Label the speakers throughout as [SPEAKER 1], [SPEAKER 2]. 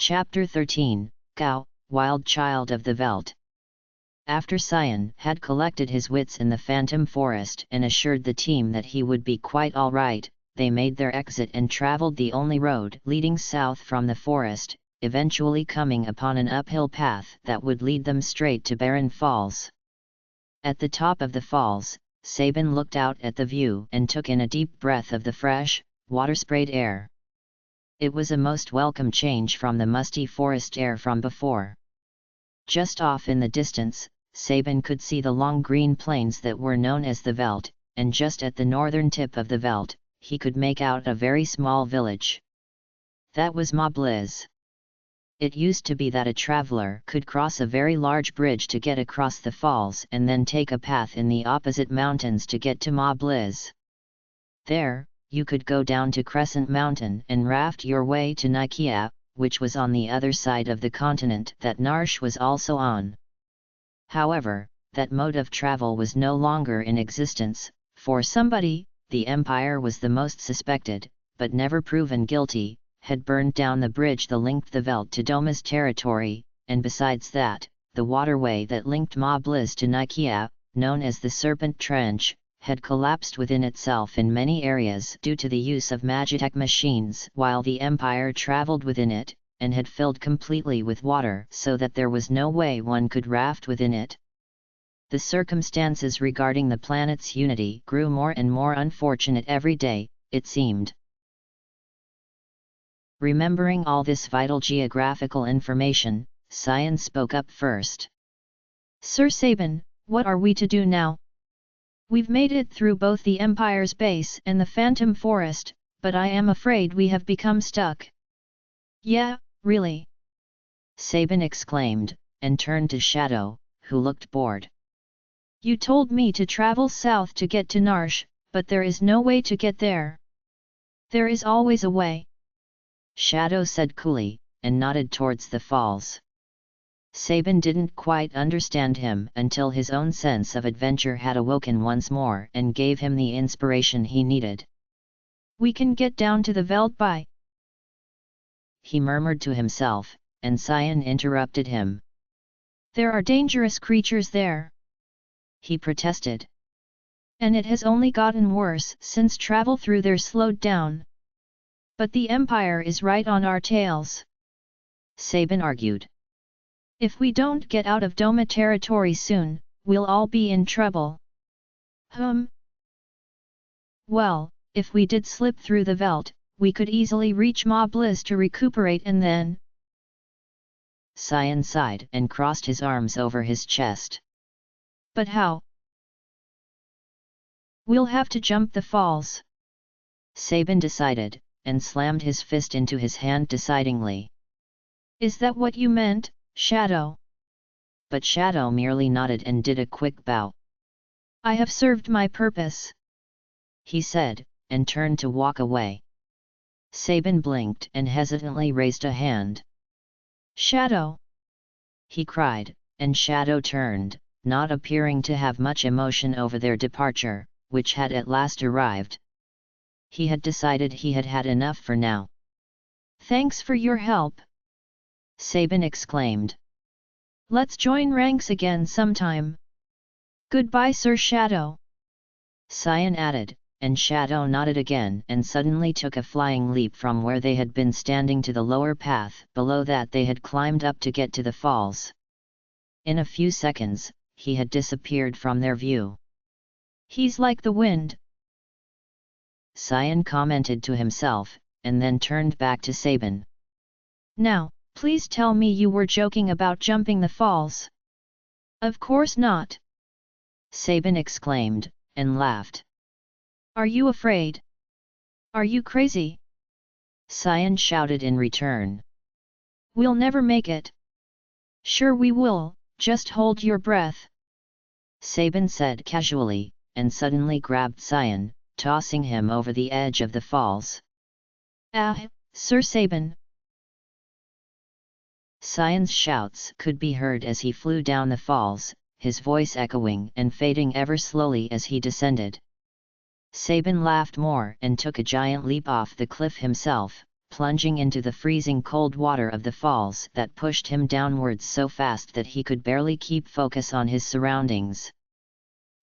[SPEAKER 1] Chapter 13, Gao, Wild Child of the Veldt. After Cyan had collected his wits in the Phantom Forest and assured the team that he would be quite alright, they made their exit and travelled the only road leading south from the forest, eventually coming upon an uphill path that would lead them straight to Barren Falls. At the top of the falls, Sabin looked out at the view and took in a deep breath of the fresh, water-sprayed air. It was a most welcome change from the musty forest air from before. Just off in the distance, Sabin could see the long green plains that were known as the Veldt, and just at the northern tip of the Veldt, he could make out a very small village. That was Mobliz. It used to be that a traveller could cross a very large bridge to get across the falls and then take a path in the opposite mountains to get to Mobliz. There, you could go down to Crescent Mountain and raft your way to Nikia, which was on the other side of the continent that Narsh was also on. However, that mode of travel was no longer in existence, for somebody, the Empire was the most suspected, but never proven guilty, had burned down the bridge that linked the Veldt to Doma's territory, and besides that, the waterway that linked Mobliz to Nikia, known as the Serpent Trench, had collapsed within itself in many areas due to the use of Magitech machines while the Empire travelled within it, and had filled completely with water so that there was no way one could raft within it. The circumstances regarding the planet's unity grew more and more unfortunate every day, it seemed. Remembering all this vital geographical information, Cyan spoke up first.
[SPEAKER 2] Sir Sabin, what are we to do now? We've made it through both the Empire's base and the Phantom Forest, but I am afraid we have become stuck.
[SPEAKER 1] Yeah, really? Sabin exclaimed, and turned to Shadow, who looked bored.
[SPEAKER 2] You told me to travel south to get to Narsh, but there is no way to get there. There is always a way.
[SPEAKER 1] Shadow said coolly, and nodded towards the falls. Sabin didn't quite understand him until his own sense of adventure had awoken once more and gave him the inspiration he needed.
[SPEAKER 2] We can get down to the Veldt by...
[SPEAKER 1] he murmured to himself, and Cyan interrupted him.
[SPEAKER 2] There are dangerous creatures there,
[SPEAKER 1] he protested.
[SPEAKER 2] And it has only gotten worse since travel through there slowed down. But the Empire is right on our tails,
[SPEAKER 1] Sabin argued.
[SPEAKER 2] If we don't get out of Doma territory soon, we'll all be in trouble. Well, if we did slip through the Veldt, we could easily reach Mobliz to recuperate and then...
[SPEAKER 1] Cyan sighed and crossed his arms over his chest.
[SPEAKER 2] But how? We'll have to jump the falls,
[SPEAKER 1] Sabin decided, and slammed his fist into his hand decidingly.
[SPEAKER 2] Is that what you meant, Shadow?
[SPEAKER 1] But Shadow merely nodded and did a quick bow.
[SPEAKER 2] I have served my purpose,
[SPEAKER 1] he said, and turned to walk away. Sabin blinked and hesitantly raised a hand.
[SPEAKER 2] Shadow!
[SPEAKER 1] he cried, and Shadow turned, not appearing to have much emotion over their departure, which had at last arrived. He had decided he had had enough for now.
[SPEAKER 2] Thanks for your help,
[SPEAKER 1] Sabin exclaimed.
[SPEAKER 2] Let's join ranks again sometime. Goodbye, Sir Shadow,
[SPEAKER 1] Cyan added, and Shadow nodded again and suddenly took a flying leap from where they had been standing to the lower path below that they had climbed up to get to the falls. In a few seconds, he had disappeared from their view.
[SPEAKER 2] He's like the wind,
[SPEAKER 1] Cyan commented to himself, and then turned back to Sabin.
[SPEAKER 2] Now, please tell me you were joking about jumping the falls.
[SPEAKER 1] Of course not, Sabin exclaimed, and laughed.
[SPEAKER 2] Are you afraid? Are you crazy?
[SPEAKER 1] Cyan shouted in return.
[SPEAKER 2] We'll never make it. Sure we will, just hold your breath,
[SPEAKER 1] Sabin said casually, and suddenly grabbed Cyan, tossing him over the edge of the falls.
[SPEAKER 2] Ah, Sir Sabin!
[SPEAKER 1] Cyan's shouts could be heard as he flew down the falls, his voice echoing and fading ever slowly as he descended. Sabin laughed more and took a giant leap off the cliff himself, plunging into the freezing cold water of the falls that pushed him downwards so fast that he could barely keep focus on his surroundings.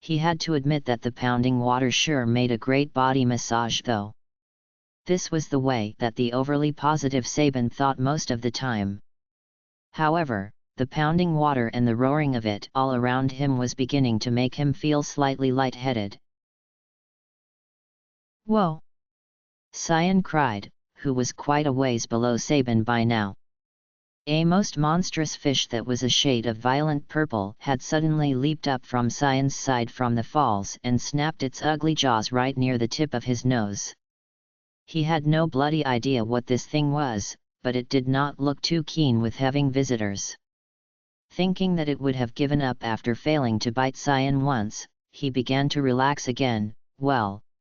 [SPEAKER 1] He had to admit that the pounding water sure made a great body massage though. This was the way that the overly positive Sabin thought most of the time. However, the pounding water and the roaring of it all around him was beginning to make him feel slightly lightheaded.
[SPEAKER 2] Whoa!
[SPEAKER 1] Cyan cried, who was quite a ways below Sabin by now. A most monstrous fish that was a shade of violent purple had suddenly leaped up from Cyan's side from the falls and snapped its ugly jaws right near the tip of his nose. He had no bloody idea what this thing was, but it did not look too keen with having visitors. Thinking that it would have given up after failing to bite Cyan once, he began to relax again,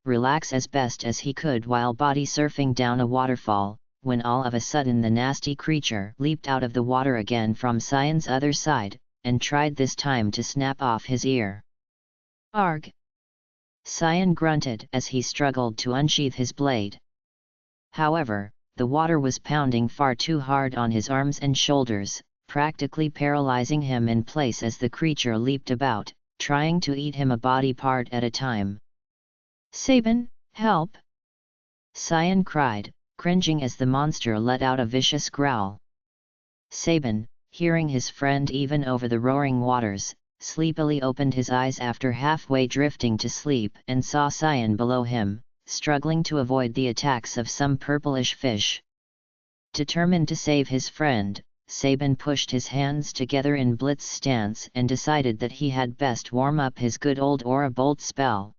[SPEAKER 1] relax as best as he could while body surfing down a waterfall, when all of a sudden the nasty creature leaped out of the water again from Cyan's other side, and tried this time to snap off his ear.
[SPEAKER 2] Arg!
[SPEAKER 1] Cyan grunted as he struggled to unsheath his blade. However, the water was pounding far too hard on his arms and shoulders, practically paralyzing him in place as the creature leaped about, trying to eat him a body part at a time.
[SPEAKER 2] Sabin, help!
[SPEAKER 1] Cyan cried, cringing as the monster let out a vicious growl. Sabin, hearing his friend even over the roaring waters, sleepily opened his eyes after halfway drifting to sleep and saw Cyan below him, struggling to avoid the attacks of some purplish fish. Determined to save his friend, Sabin pushed his hands together in blitz stance and decided that he had best warm up his good old aura bolt spell.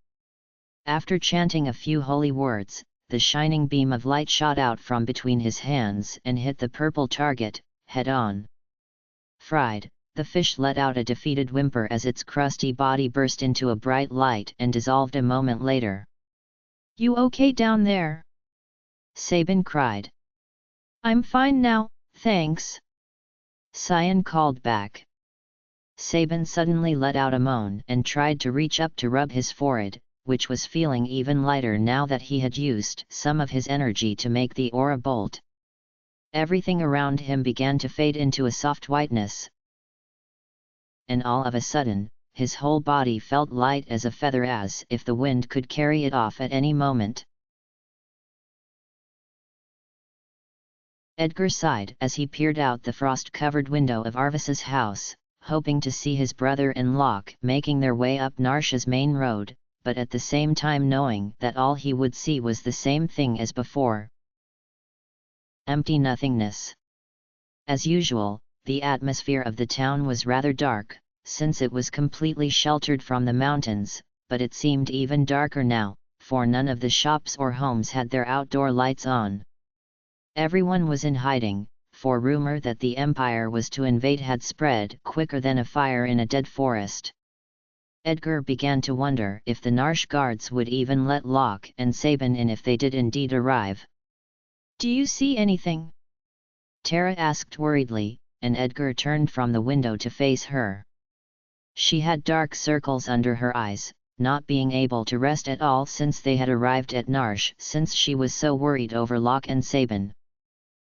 [SPEAKER 1] After chanting a few holy words, the shining beam of light shot out from between his hands and hit the purple target, head-on. Fried, the fish let out a defeated whimper as its crusty body burst into a bright light and dissolved a moment later.
[SPEAKER 2] You okay down there?
[SPEAKER 1] Sabin cried.
[SPEAKER 2] I'm fine now, thanks.
[SPEAKER 1] Cyan called back. Sabin suddenly let out a moan and tried to reach up to rub his forehead, which was feeling even lighter now that he had used some of his energy to make the aura bolt. Everything around him began to fade into a soft whiteness. And all of a sudden, his whole body felt light as a feather, as if the wind could carry it off at any moment. Edgar sighed as he peered out the frost-covered window of Arvis's house, hoping to see his brother and Locke making their way up Narsha's main road, but at the same time knowing that all he would see was the same thing as before. Empty nothingness. As usual, the atmosphere of the town was rather dark, since it was completely sheltered from the mountains, but it seemed even darker now, for none of the shops or homes had their outdoor lights on. Everyone was in hiding, for rumor that the Empire was to invade had spread quicker than a fire in a dead forest. Edgar began to wonder if the Narsh guards would even let Locke and Sabin in if they did indeed arrive.
[SPEAKER 2] Do you see anything?
[SPEAKER 1] Chere asked worriedly, and Edgar turned from the window to face her. She had dark circles under her eyes, not being able to rest at all since they had arrived at Narsh, since she was so worried over Locke and Sabin.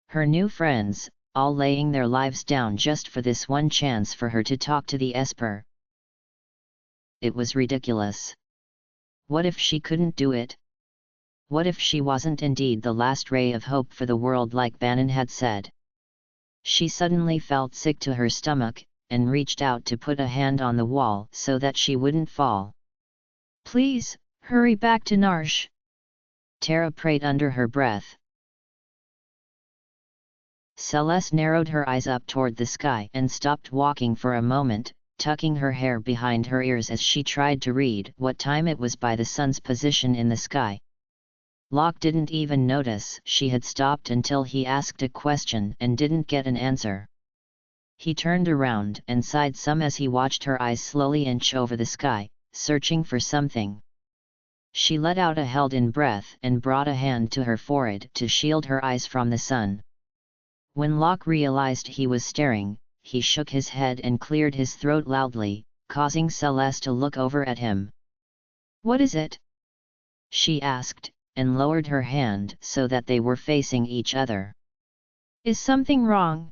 [SPEAKER 1] Her new friends, all laying their lives down just for this one chance for her to talk to the Esper. It was ridiculous. What if she couldn't do it? What if she wasn't indeed the last ray of hope for the world like Bannon had said? She suddenly felt sick to her stomach, and reached out to put a hand on the wall so that she wouldn't fall.
[SPEAKER 2] Please, hurry back to Narsh.
[SPEAKER 1] Chere prayed under her breath. Celes narrowed her eyes up toward the sky and stopped walking for a moment, tucking her hair behind her ears as she tried to read what time it was by the sun's position in the sky. Locke didn't even notice she had stopped until he asked a question and didn't get an answer. He turned around and sighed some as he watched her eyes slowly inch over the sky, searching for something. She let out a held-in breath and brought a hand to her forehead to shield her eyes from the sun. When Locke realized he was staring, he shook his head and cleared his throat loudly, causing Celes to look over at him.
[SPEAKER 2] What is it?
[SPEAKER 1] She asked, and lowered her hand so that they were facing each other.
[SPEAKER 2] Is something wrong?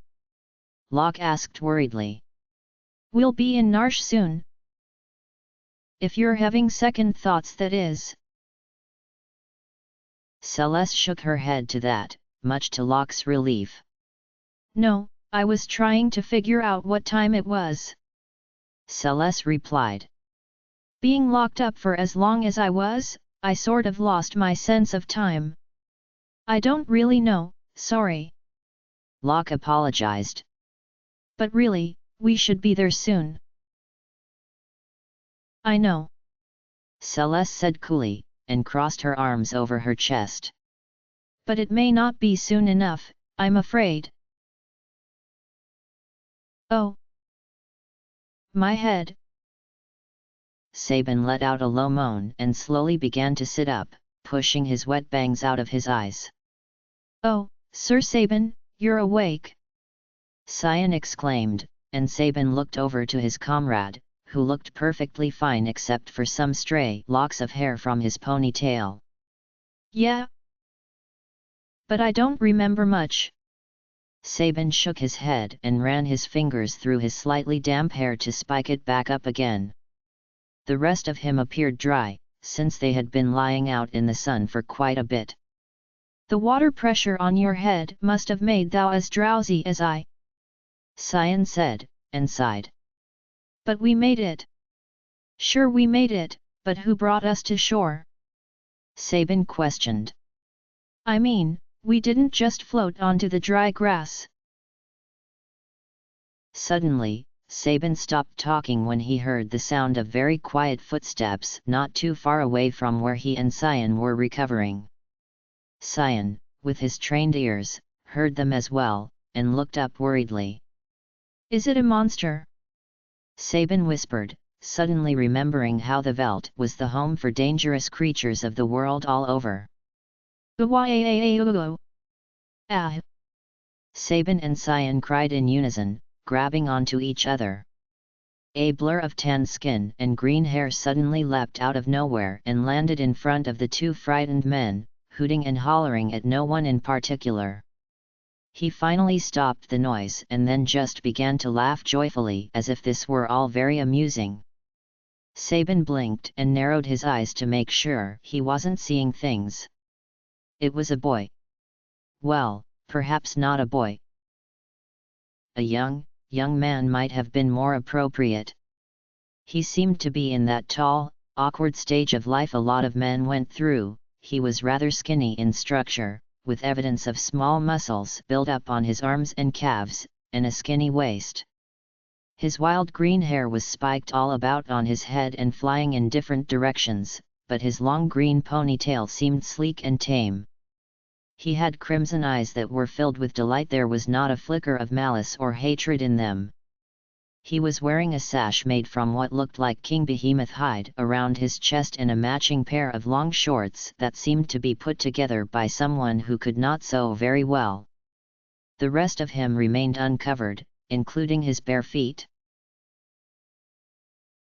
[SPEAKER 1] Locke asked worriedly.
[SPEAKER 2] We'll be in Narsh soon. If you're having second thoughts, that is.
[SPEAKER 1] Celes shook her head to that, much to Locke's relief.
[SPEAKER 2] No, I was trying to figure out what time it was.
[SPEAKER 1] Celes replied.
[SPEAKER 2] Being locked up for as long as I was, I sort of lost my sense of time. I don't really know, sorry.
[SPEAKER 1] Locke apologized.
[SPEAKER 2] But really, we should be there soon. I know.
[SPEAKER 1] Celes said coolly, and crossed her arms over her chest.
[SPEAKER 2] But it may not be soon enough, I'm afraid. Oh. My head.
[SPEAKER 1] Sabin let out a low moan and slowly began to sit up, pushing his wet bangs out of his eyes.
[SPEAKER 2] Oh, Sir Sabin, you're awake!
[SPEAKER 1] Cyan exclaimed, and Sabin looked over to his comrade, who looked perfectly fine except for some stray locks of hair from his ponytail.
[SPEAKER 2] Yeah? But I don't remember much.
[SPEAKER 1] Sabin shook his head and ran his fingers through his slightly damp hair to spike it back up again. The rest of him appeared dry, since they had been lying out in the sun for quite a bit.
[SPEAKER 2] The water pressure on your head must have made thou as drowsy as I.
[SPEAKER 1] Cyan said, and sighed.
[SPEAKER 2] But we made it. Sure we made it, but who brought us to shore?
[SPEAKER 1] Sabin questioned.
[SPEAKER 2] I mean, we didn't just float onto the dry grass.
[SPEAKER 1] Suddenly, Sabin stopped talking when he heard the sound of very quiet footsteps not too far away from where he and Cyan were recovering. Cyan, with his trained ears, heard them as well, and looked up worriedly.
[SPEAKER 2] Is it a monster?
[SPEAKER 1] Sabin whispered, suddenly remembering how the Veldt was the home for dangerous creatures of the world all over.
[SPEAKER 2] Ah!
[SPEAKER 1] Sabin and Cyan cried in unison, grabbing onto each other. A blur of tan skin and green hair suddenly leapt out of nowhere and landed in front of the two frightened men, hooting and hollering at no one in particular. He finally stopped the noise and then just began to laugh joyfully as if this were all very amusing. Sabin blinked and narrowed his eyes to make sure he wasn't seeing things. It was a boy. Well, perhaps not a boy. A young man might have been more appropriate. He seemed to be in that tall, awkward stage of life a lot of men went through. He was rather skinny in structure, with evidence of small muscles built up on his arms and calves, and a skinny waist. His wild green hair was spiked all about on his head and flying in different directions, but his long green ponytail seemed sleek and tame. He had crimson eyes that were filled with delight. There was not a flicker of malice or hatred in them. He was wearing a sash made from what looked like king behemoth hide around his chest and a matching pair of long shorts that seemed to be put together by someone who could not sew very well. The rest of him remained uncovered, including his bare feet.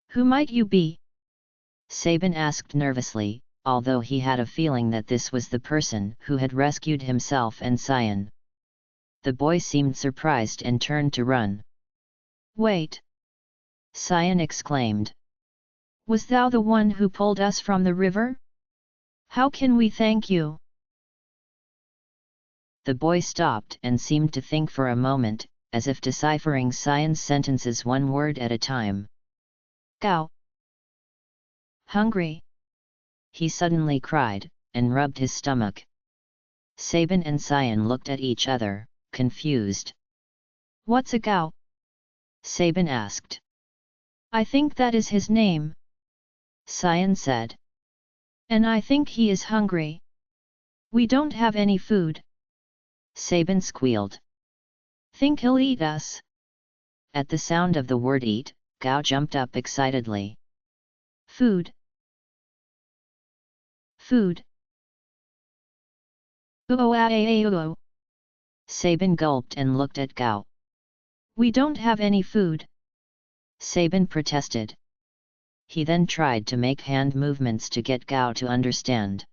[SPEAKER 2] Who might you be?
[SPEAKER 1] Sabin asked nervously, although he had a feeling that this was the person who had rescued himself and Cyan. The boy seemed surprised and turned to run.
[SPEAKER 2] Wait!
[SPEAKER 1] Cyan exclaimed.
[SPEAKER 2] Was thou the one who pulled us from the river? How can we thank you?
[SPEAKER 1] The boy stopped and seemed to think for a moment, as if deciphering Cyan's sentences one word at a time.
[SPEAKER 2] Gao! Hungry!
[SPEAKER 1] He suddenly cried, and rubbed his stomach. Sabin and Cyan looked at each other, confused.
[SPEAKER 2] What's a Gao?
[SPEAKER 1] Sabin asked.
[SPEAKER 2] I think that is his name.
[SPEAKER 1] Cyan said.
[SPEAKER 2] And I think he is hungry. We don't have any food.
[SPEAKER 1] Sabin squealed.
[SPEAKER 2] Think he'll eat us.
[SPEAKER 1] At the sound of the word eat, Gao jumped up excitedly.
[SPEAKER 2] Food. Food. Oh.
[SPEAKER 1] Sabin gulped and looked at Gao.
[SPEAKER 2] We don't have any food.
[SPEAKER 1] Sabin protested. He then tried to make hand movements to get Gao to understand.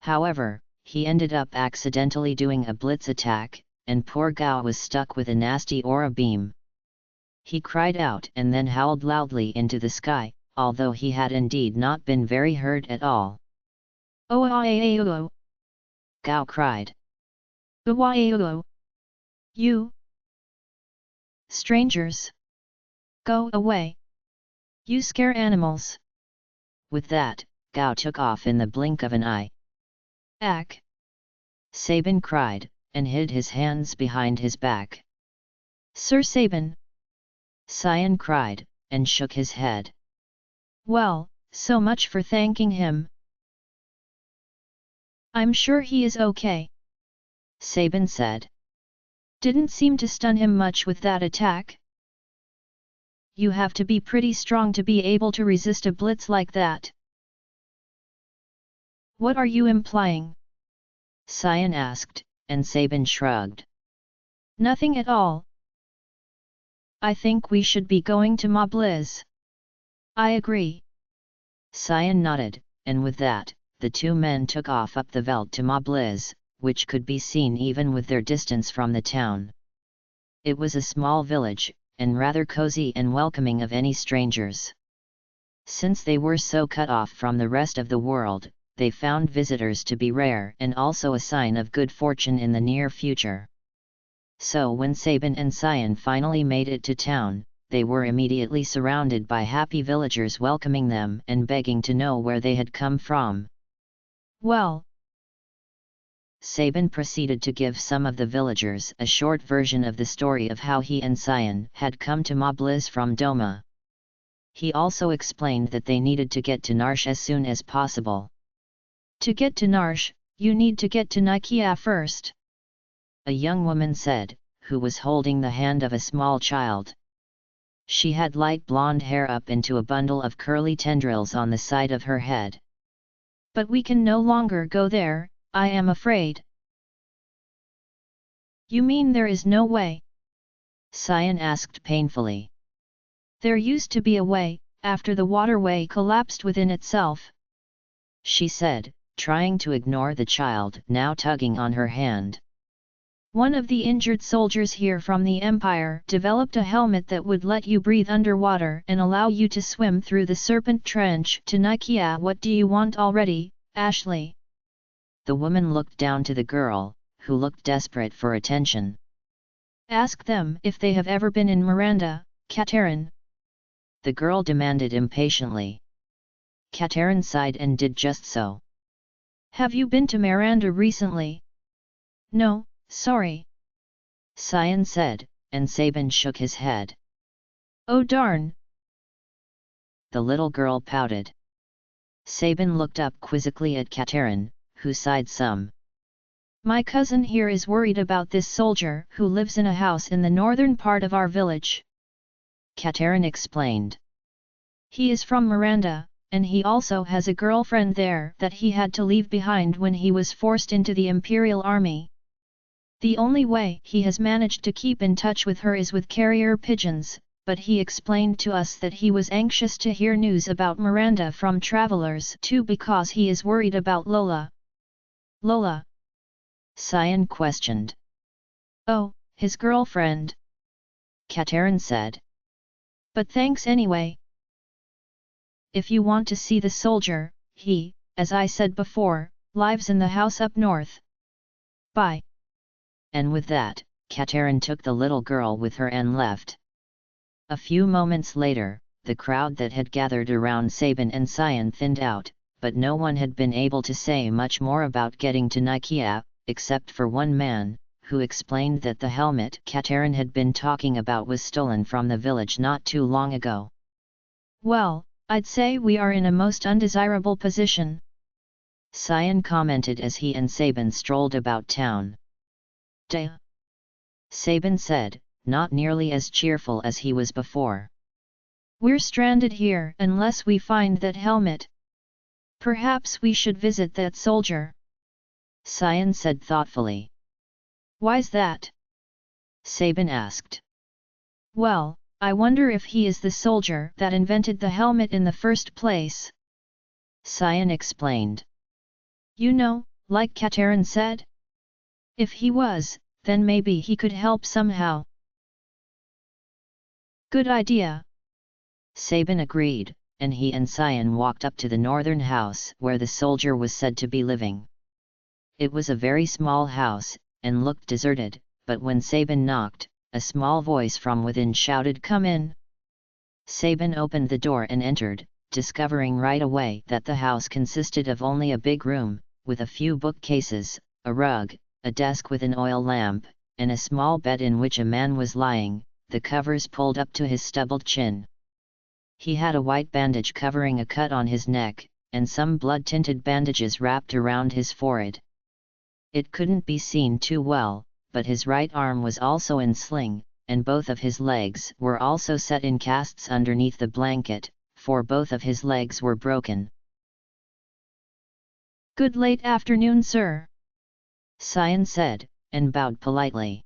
[SPEAKER 1] However, he ended up accidentally doing a blitz attack, and poor Gao was stuck with a nasty aura beam. He cried out and then howled loudly into the sky, although he had indeed not been very hurt at all.
[SPEAKER 2] Oh,
[SPEAKER 1] Gao cried.
[SPEAKER 2] You strangers! Go away! You scare animals!
[SPEAKER 1] With that, Gao took off in the blink of an eye.
[SPEAKER 2] Ack!
[SPEAKER 1] Sabin cried, and hid his hands behind his back.
[SPEAKER 2] Sir Sabin!
[SPEAKER 1] Cyan cried, and shook his head.
[SPEAKER 2] Well, so much for thanking him. I'm sure he is okay,
[SPEAKER 1] Sabin said.
[SPEAKER 2] Didn't seem to stun him much with that attack. You have to be pretty strong to be able to resist a blitz like that. What are you implying?
[SPEAKER 1] Cyan asked, and Sabin shrugged.
[SPEAKER 2] Nothing at all. I think we should be going to Ma Blizz. I agree.
[SPEAKER 1] Cyan nodded, and with that, the two men took off up the veldt to Ma Blizz, which could be seen even with their distance from the town. It was a small village, and rather cozy and welcoming of any strangers. Since they were so cut off from the rest of the world, they found visitors to be rare and also a sign of good fortune in the near future. So when Sabin and Cyan finally made it to town, they were immediately surrounded by happy villagers welcoming them and begging to know where they had come from.
[SPEAKER 2] Well,
[SPEAKER 1] Sabin proceeded to give some of the villagers a short version of the story of how he and Cyan had come to Ma Blizz from Doma. He also explained that they needed to get to Narsh as soon as possible.
[SPEAKER 2] To get to Narsh, you need to get to Nikia first,
[SPEAKER 1] a young woman said, who was holding the hand of a small child. She had light blonde hair up into a bundle of curly tendrils on the side of her head.
[SPEAKER 2] But we can no longer go there, I am afraid. You mean there is no way?
[SPEAKER 1] Cyan asked painfully.
[SPEAKER 2] There used to be a way, after the waterway collapsed within itself,
[SPEAKER 1] she said, trying to ignore the child now tugging on her hand.
[SPEAKER 2] One of the injured soldiers here from the Empire developed a helmet that would let you breathe underwater and allow you to swim through the Serpent Trench to Nikia. What do you want already, Ashley?
[SPEAKER 1] The woman looked down to the girl, who looked desperate for attention.
[SPEAKER 2] Ask them if they have ever been in Miranda, Katerin.
[SPEAKER 1] The girl demanded impatiently. Katerin sighed and did just so.
[SPEAKER 2] Have you been to Miranda recently? No. Sorry,
[SPEAKER 1] Cyan said, and Sabin shook his head.
[SPEAKER 2] Oh darn!
[SPEAKER 1] The little girl pouted. Sabin looked up quizzically at Katerin, who sighed some.
[SPEAKER 2] My cousin here is worried about this soldier who lives in a house in the northern part of our village,
[SPEAKER 1] Katerin explained.
[SPEAKER 2] He is from Miranda, and he also has a girlfriend there that he had to leave behind when he was forced into the Imperial Army. The only way he has managed to keep in touch with her is with carrier pigeons, but he explained to us that he was anxious to hear news about Miranda from travelers too because he is worried about Lola. Lola?
[SPEAKER 1] Cyan questioned.
[SPEAKER 2] Oh, his girlfriend,
[SPEAKER 1] Katerin said.
[SPEAKER 2] But thanks anyway. If you want to see the soldier, he, as I said before, lives in the house up north. Bye.
[SPEAKER 1] And with that, Katerin took the little girl with her and left. A few moments later, the crowd that had gathered around Sabin and Cyan thinned out, but no one had been able to say much more about getting to Nikia, except for one man, who explained that the helmet Katerin had been talking about was stolen from the village not too long ago.
[SPEAKER 2] Well, I'd say we are in a most undesirable position,
[SPEAKER 1] Cyan commented as he and Sabin strolled about town. Duh! Sabin said, not nearly as cheerful as he was before.
[SPEAKER 2] We're stranded here unless we find that helmet. Perhaps we should visit that soldier,
[SPEAKER 1] Cyan said thoughtfully.
[SPEAKER 2] Why's that?
[SPEAKER 1] Sabin asked.
[SPEAKER 2] Well, I wonder if he is the soldier that invented the helmet in the first place,
[SPEAKER 1] Cyan explained.
[SPEAKER 2] You know, like Chere said? If he was, then maybe he could help somehow. Good idea.
[SPEAKER 1] Sabin agreed, and he and Cyan walked up to the northern house where the soldier was said to be living. It was a very small house, and looked deserted, but when Sabin knocked, a small voice from within shouted, "Come in!" Sabin opened the door and entered, discovering right away that the house consisted of only a big room, with a few bookcases, a rug, a desk with an oil lamp, and a small bed in which a man was lying, the covers pulled up to his stubbled chin. He had a white bandage covering a cut on his neck, and some blood-tinted bandages wrapped around his forehead. It couldn't be seen too well, but his right arm was also in sling, and both of his legs were also set in casts underneath the blanket, for both of his legs were broken.
[SPEAKER 2] Good late afternoon, sir,
[SPEAKER 1] Cyan said, and bowed politely.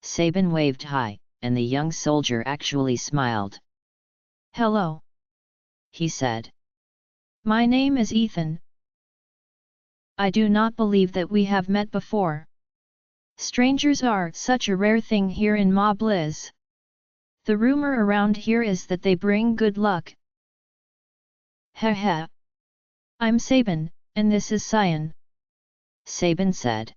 [SPEAKER 1] Sabin waved hi, and the young soldier actually smiled.
[SPEAKER 2] Hello,
[SPEAKER 1] he said.
[SPEAKER 2] My name is Ethan. I do not believe that we have met before. Strangers are such a rare thing here in Ma Bliz. The rumor around here is that they bring good luck. Haha. I'm Sabin, and this is Cyan,
[SPEAKER 1] Sabin said.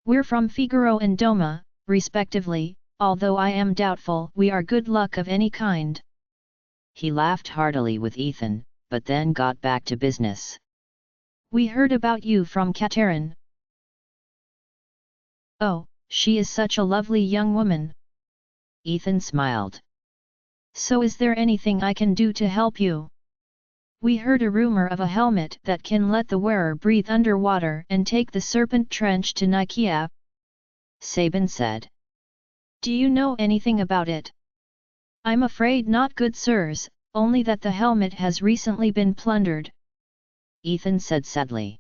[SPEAKER 2] We're from Figaro and Doma, respectively, although I am doubtful we are good luck of any kind.
[SPEAKER 1] He laughed heartily with Ethan, but then got back to business.
[SPEAKER 2] We heard about you from Chere. Oh, she is such a lovely young woman.
[SPEAKER 1] Ethan smiled.
[SPEAKER 2] So is there anything I can do to help you? We heard a rumor of a helmet that can let the wearer breathe underwater and take the serpent trench to Nikia,
[SPEAKER 1] Sabin said.
[SPEAKER 2] Do you know anything about it? I'm afraid not, good sirs, only that the helmet has recently been plundered,
[SPEAKER 1] Ethan said sadly.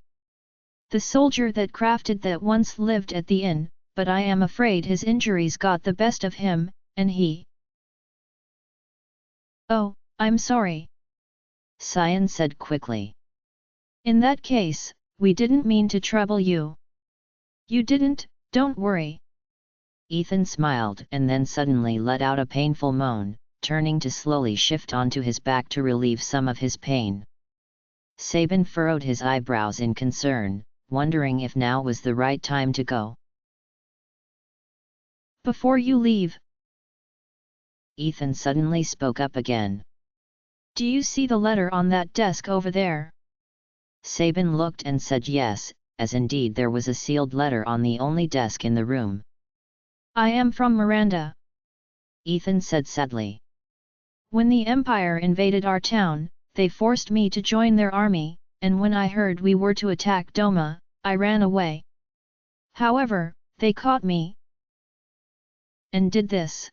[SPEAKER 2] The soldier that crafted that once lived at the inn, but I am afraid his injuries got the best of him, and he... Oh, I'm sorry,
[SPEAKER 1] Cyan said quickly.
[SPEAKER 2] In that case, we didn't mean to trouble you. You didn't, don't worry.
[SPEAKER 1] Ethan smiled and then suddenly let out a painful moan, turning to slowly shift onto his back to relieve some of his pain. Sabin furrowed his eyebrows in concern, wondering if now was the right time to go.
[SPEAKER 2] Before you leave,
[SPEAKER 1] Ethan suddenly spoke up again.
[SPEAKER 2] Do you see the letter on that desk over there?
[SPEAKER 1] Sabin looked and said yes, as indeed there was a sealed letter on the only desk in the room.
[SPEAKER 2] I am from Miranda,
[SPEAKER 1] Ethan said sadly.
[SPEAKER 2] When the Empire invaded our town, they forced me to join their army, and when I heard we were to attack Doma, I ran away. However, they caught me and did this.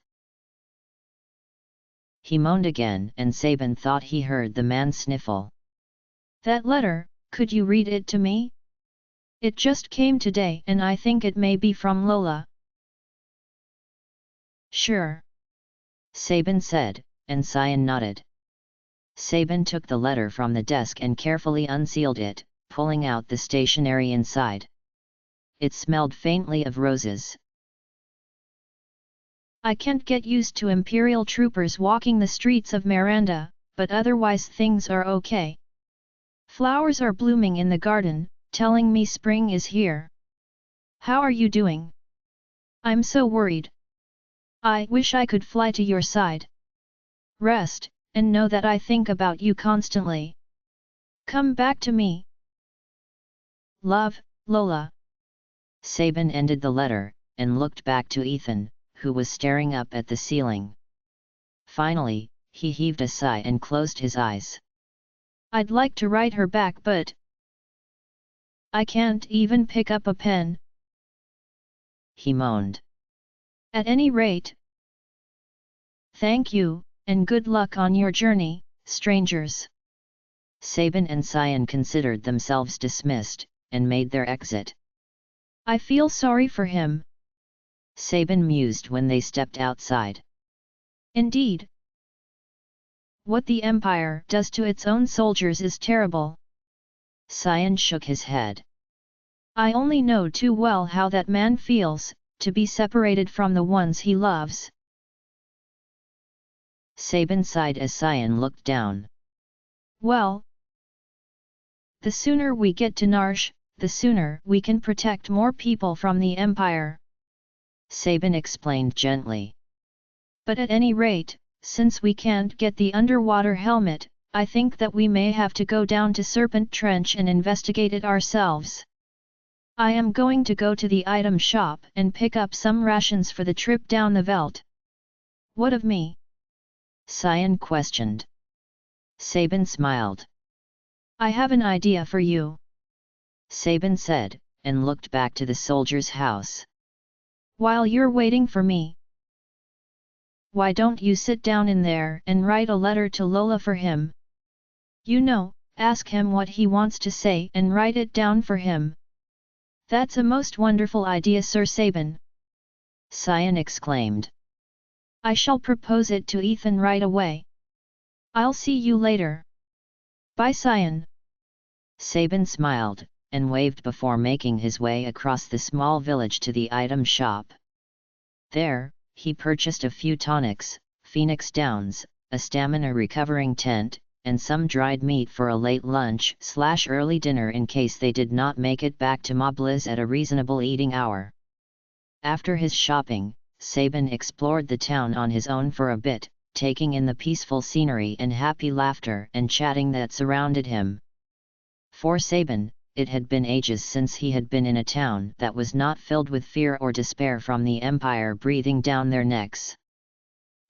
[SPEAKER 1] He moaned again, and Sabin thought he heard the man sniffle.
[SPEAKER 2] That letter, could you read it to me? It just came today and I think it may be from Lola.
[SPEAKER 1] Sure, Sabin said, and Cyan nodded. Sabin took the letter from the desk and carefully unsealed it, pulling out the stationery inside. It smelled faintly of roses.
[SPEAKER 2] I can't get used to Imperial troopers walking the streets of Miranda, but otherwise things are okay. Flowers are blooming in the garden, telling me spring is here. How are you doing? I'm so worried. I wish I could fly to your side. Rest, and know that I think about you constantly. Come back to me. Love, Lola.
[SPEAKER 1] Sabin ended the letter, and looked back to Ethan, who was staring up at the ceiling. Finally, he heaved a sigh and closed his eyes.
[SPEAKER 2] I'd like to write her back, but I can't even pick up a pen,
[SPEAKER 1] he moaned.
[SPEAKER 2] At any rate, thank you, and good luck on your journey, strangers.
[SPEAKER 1] Sabin and Cyan considered themselves dismissed, and made their exit.
[SPEAKER 2] I feel sorry for him,
[SPEAKER 1] Sabin mused when they stepped outside.
[SPEAKER 2] Indeed. What the Empire does to its own soldiers is terrible.
[SPEAKER 1] Cyan shook his head.
[SPEAKER 2] I only know too well how that man feels, to be separated from the ones he loves.
[SPEAKER 1] Sabin sighed as Cyan looked down.
[SPEAKER 2] Well, the sooner we get to Narsh, the sooner we can protect more people from the Empire.
[SPEAKER 1] Sabin explained gently.
[SPEAKER 2] But at any rate, since we can't get the underwater helmet, I think that we may have to go down to Serpent Trench and investigate it ourselves. I am going to go to the item shop and pick up some rations for the trip down the veldt. What of me?
[SPEAKER 1] Cyan questioned. Sabin smiled.
[SPEAKER 2] I have an idea for you,
[SPEAKER 1] Sabin said, and looked back to the soldier's house.
[SPEAKER 2] While you're waiting for me, why don't you sit down in there and write a letter to Lola for him? You know, ask him what he wants to say and write it down for him. That's a most wonderful idea, Sir Sabin,
[SPEAKER 1] Cyan exclaimed.
[SPEAKER 2] I shall propose it to Ethan right away. I'll see you later. Bye, Cyan.
[SPEAKER 1] Sabin smiled, and waved before making his way across the small village to the item shop. There, he purchased a few tonics, Phoenix Downs, a stamina recovering tent, and some dried meat for a late lunch/early dinner in case they did not make it back to Mobliz at a reasonable eating hour. After his shopping, Sabin explored the town on his own for a bit, taking in the peaceful scenery and happy laughter and chatting that surrounded him. For Sabin, it had been ages since he had been in a town that was not filled with fear or despair from the Empire breathing down their necks.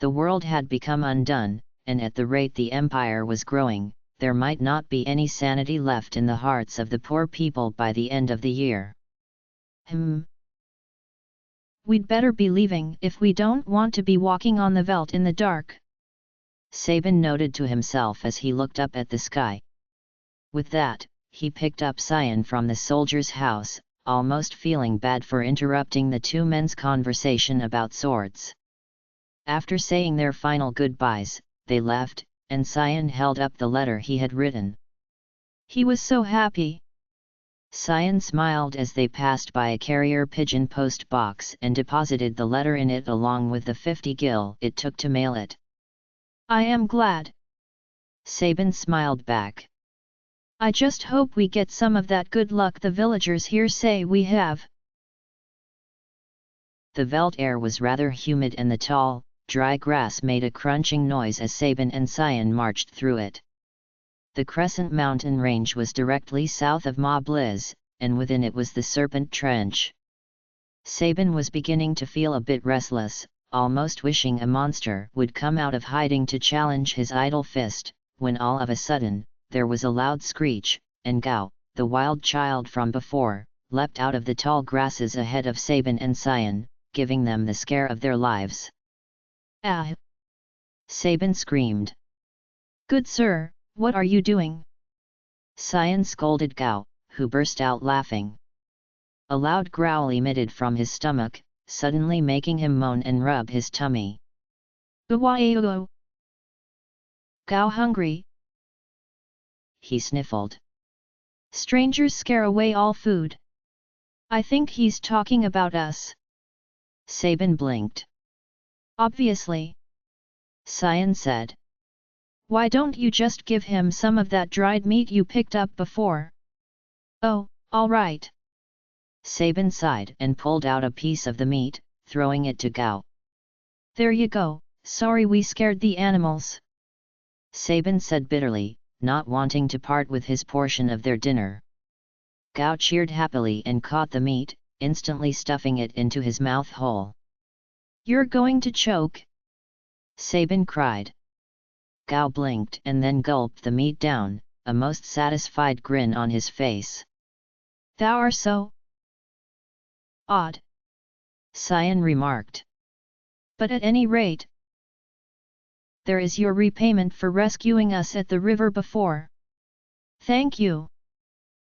[SPEAKER 1] The world had become undone, and at the rate the Empire was growing, there might not be any sanity left in the hearts of the poor people by the end of the year.
[SPEAKER 2] We'd better be leaving if we don't want to be walking on the veldt in the dark,
[SPEAKER 1] Sabin noted to himself as he looked up at the sky. With that, he picked up Cyan from the soldier's house, almost feeling bad for interrupting the two men's conversation about swords. After saying their final goodbyes, they left, and Cyan held up the letter he had written.
[SPEAKER 2] He was so happy.
[SPEAKER 1] Cyan smiled as they passed by a carrier pigeon post box and deposited the letter in it along with the 50 gil it took to mail it.
[SPEAKER 2] I am glad.
[SPEAKER 1] Sabin smiled back.
[SPEAKER 2] I just hope we get some of that good luck the villagers here say we have.
[SPEAKER 1] The veldt air was rather humid and the tall, dry grass made a crunching noise as Sabin and Cyan marched through it. The Crescent mountain range was directly south of Mobliz, and within it was the Serpent Trench. Sabin was beginning to feel a bit restless, almost wishing a monster would come out of hiding to challenge his idle fist, when all of a sudden, there was a loud screech, and Gao, the wild child from before, leapt out of the tall grasses ahead of Sabin and Cyan, giving them the scare of their lives.
[SPEAKER 2] Ah!
[SPEAKER 1] Sabin screamed.
[SPEAKER 2] Good sir, what are you doing?
[SPEAKER 1] Cyan scolded Gao, who burst out laughing. A loud growl emitted from his stomach, suddenly making him moan and rub his tummy.
[SPEAKER 2] Gao hungry?
[SPEAKER 1] He sniffled.
[SPEAKER 2] Strangers scare away all food. I think he's talking about us.
[SPEAKER 1] Sabin blinked.
[SPEAKER 2] Obviously,
[SPEAKER 1] Cyan said.
[SPEAKER 2] Why don't you just give him some of that dried meat you picked up before? Oh, all right.
[SPEAKER 1] Sabin sighed and pulled out a piece of the meat, throwing it to Gao.
[SPEAKER 2] There you go, sorry we scared the animals.
[SPEAKER 1] Sabin said bitterly, not wanting to part with his portion of their dinner. Gao cheered happily and caught the meat, instantly stuffing it into his mouth hole.
[SPEAKER 2] You're going to choke?
[SPEAKER 1] Sabin cried. Gao blinked and then gulped the meat down, a most satisfied grin on his face.
[SPEAKER 2] Thou are so odd,
[SPEAKER 1] Cyan remarked.
[SPEAKER 2] But at any rate, there is your repayment for rescuing us at the river before. Thank you.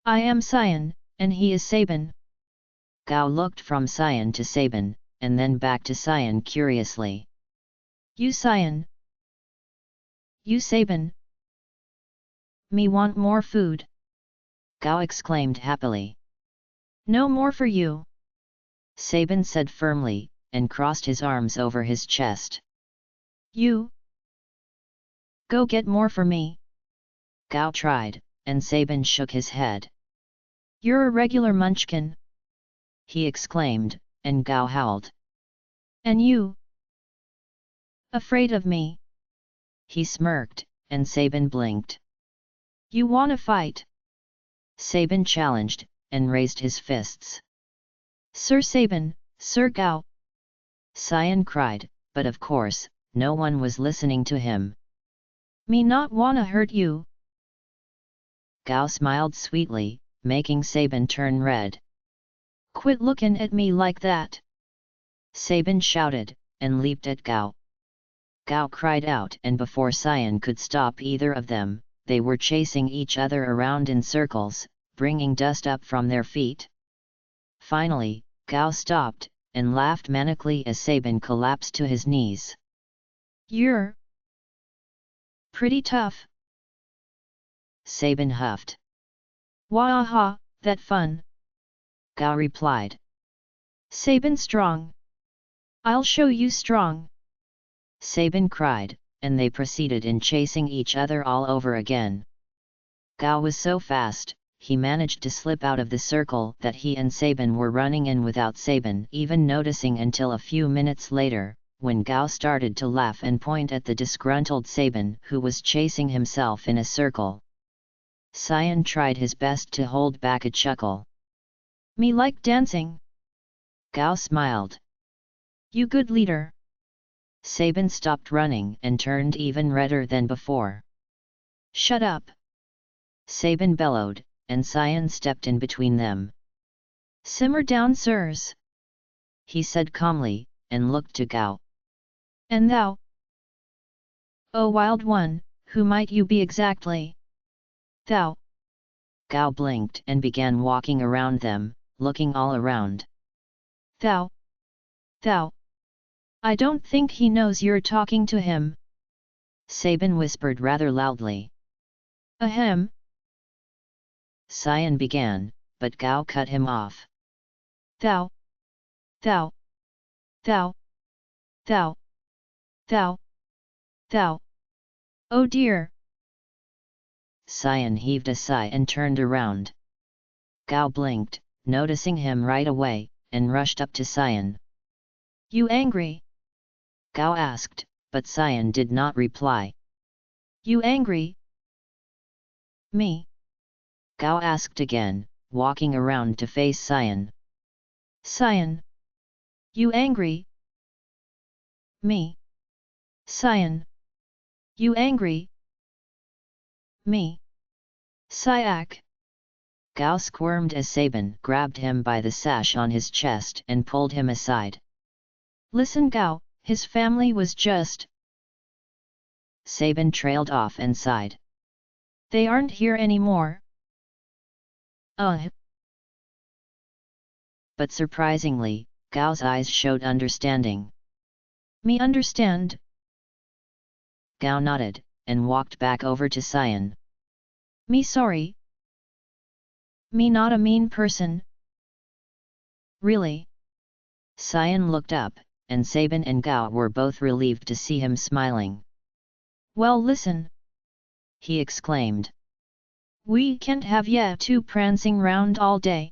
[SPEAKER 2] I am Cyan, and he is Sabin.
[SPEAKER 1] Gao looked from Cyan to Sabin, and then back to Cyan curiously.
[SPEAKER 2] You Cyan. You Sabin. Me want more food.
[SPEAKER 1] Gao exclaimed happily.
[SPEAKER 2] No more for you,
[SPEAKER 1] Sabin said firmly, and crossed his arms over his chest.
[SPEAKER 2] You go get more for me.
[SPEAKER 1] Gao tried, and Sabin shook his head.
[SPEAKER 2] You're a regular munchkin,
[SPEAKER 1] he exclaimed, and Gao howled.
[SPEAKER 2] And you? Afraid of me?
[SPEAKER 1] He smirked, and Sabin blinked.
[SPEAKER 2] You wanna fight?
[SPEAKER 1] Sabin challenged, and raised his fists.
[SPEAKER 2] Sir Sabin, Sir Gao!
[SPEAKER 1] Cyan cried, but of course, no one was listening to him.
[SPEAKER 2] Me not wanna hurt you.
[SPEAKER 1] Gao smiled sweetly, making Sabin turn red.
[SPEAKER 2] Quit looking at me like that!
[SPEAKER 1] Sabin shouted, and leaped at Gao. Gao cried out, and before Cyan could stop either of them, they were chasing each other around in circles, bringing dust up from their feet. Finally, Gao stopped, and laughed manically as Sabin collapsed to his knees.
[SPEAKER 2] You're pretty tough,
[SPEAKER 1] Sabin huffed.
[SPEAKER 2] Wahaha, that fun!
[SPEAKER 1] Gao replied.
[SPEAKER 2] Sabin strong! I'll show you strong!
[SPEAKER 1] Sabin cried, and they proceeded in chasing each other all over again. Gao was so fast, he managed to slip out of the circle that he and Sabin were running in without Sabin even noticing until a few minutes later, when Gao started to laugh and point at the disgruntled Sabin who was chasing himself in a circle. Cyan tried his best to hold back a chuckle.
[SPEAKER 2] Me like dancing!
[SPEAKER 1] Gao smiled.
[SPEAKER 2] You good leader!
[SPEAKER 1] Sabin stopped running and turned even redder than before.
[SPEAKER 2] Shut up!
[SPEAKER 1] Sabin bellowed, and Cyan stepped in between them.
[SPEAKER 2] Simmer down, sirs!
[SPEAKER 1] He said calmly, and looked to Gao.
[SPEAKER 2] And thou? O wild one, who might you be exactly? Thou!
[SPEAKER 1] Gao blinked and began walking around them, looking all around.
[SPEAKER 2] Thou! Thou! I don't think he knows you're talking to him.
[SPEAKER 1] Sabin whispered rather loudly.
[SPEAKER 2] Ahem!
[SPEAKER 1] Cyan began, but Gao cut him off.
[SPEAKER 2] Thou! Thou! Thou! Thou! Thou! Thou! Oh dear!
[SPEAKER 1] Cyan heaved a sigh and turned around. Gao blinked, noticing him right away, and rushed up to Cyan.
[SPEAKER 2] You angry?
[SPEAKER 1] Gao asked, but Cyan did not reply.
[SPEAKER 2] You angry? Me?
[SPEAKER 1] Gao asked again, walking around to face Cyan.
[SPEAKER 2] Cyan! You angry? Me? Cyan! You angry? Me? Cyak!
[SPEAKER 1] Gao squirmed as Sabin grabbed him by the sash on his chest and pulled him aside.
[SPEAKER 2] Listen Gao, his family was just...
[SPEAKER 1] Sabin trailed off and sighed.
[SPEAKER 2] They aren't here anymore.
[SPEAKER 1] But surprisingly, Gao's eyes showed understanding.
[SPEAKER 2] Me understand.
[SPEAKER 1] Gao nodded, and walked back over to Cyan.
[SPEAKER 2] Me sorry. Me not a mean person. Really?
[SPEAKER 1] Cyan looked up, and Sabin and Gao were both relieved to see him smiling.
[SPEAKER 2] Well listen!
[SPEAKER 1] He exclaimed.
[SPEAKER 2] We can't have ya two prancing round all day.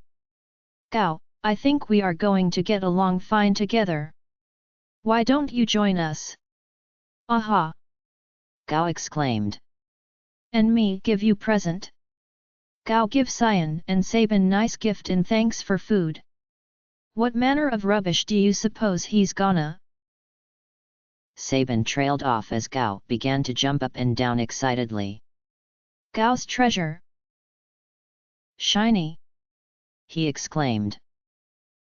[SPEAKER 2] Gao, I think we are going to get along fine together. Why don't you join us? Aha!
[SPEAKER 1] Gao exclaimed.
[SPEAKER 2] And me give you present. Gao give Cyan and Sabin nice gift in thanks for food. What manner of rubbish do you suppose he's gonna?
[SPEAKER 1] Sabin trailed off as Gao began to jump up and down excitedly.
[SPEAKER 2] Gao's treasure! Shiny!
[SPEAKER 1] He exclaimed.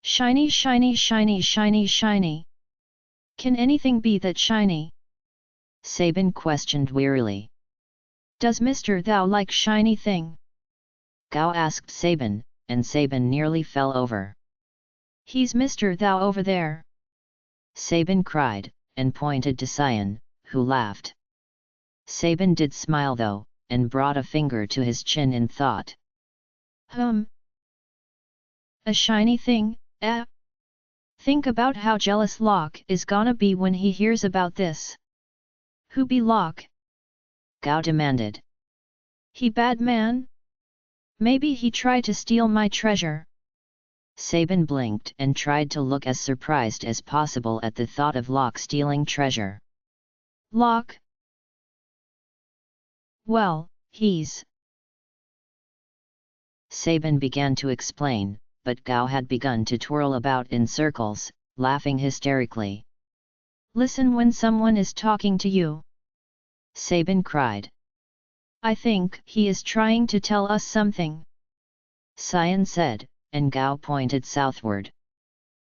[SPEAKER 2] Shiny, shiny, shiny, shiny, shiny! Can anything be that shiny?
[SPEAKER 1] Sabin questioned wearily.
[SPEAKER 2] Does Mr. Thou like shiny thing?
[SPEAKER 1] Gao asked Sabin, and Sabin nearly fell over.
[SPEAKER 2] He's Mr. Thou over there!
[SPEAKER 1] Sabin cried, and pointed to Cyan, who laughed. Sabin did smile though, and brought a finger to his chin in thought.
[SPEAKER 2] A shiny thing, eh? Think about how jealous Locke is gonna be when he hears about this. Who be Locke?
[SPEAKER 1] Gao demanded.
[SPEAKER 2] He bad man? Maybe he tried to steal my treasure.
[SPEAKER 1] Sabin blinked and tried to look as surprised as possible at the thought of Locke stealing treasure.
[SPEAKER 2] Locke? Well, he's...
[SPEAKER 1] Sabin began to explain, but Gao had begun to twirl about in circles, laughing hysterically.
[SPEAKER 2] Listen when someone is talking to you.
[SPEAKER 1] Sabin cried.
[SPEAKER 2] I think he is trying to tell us something.
[SPEAKER 1] Cyan said, and Gao pointed southward.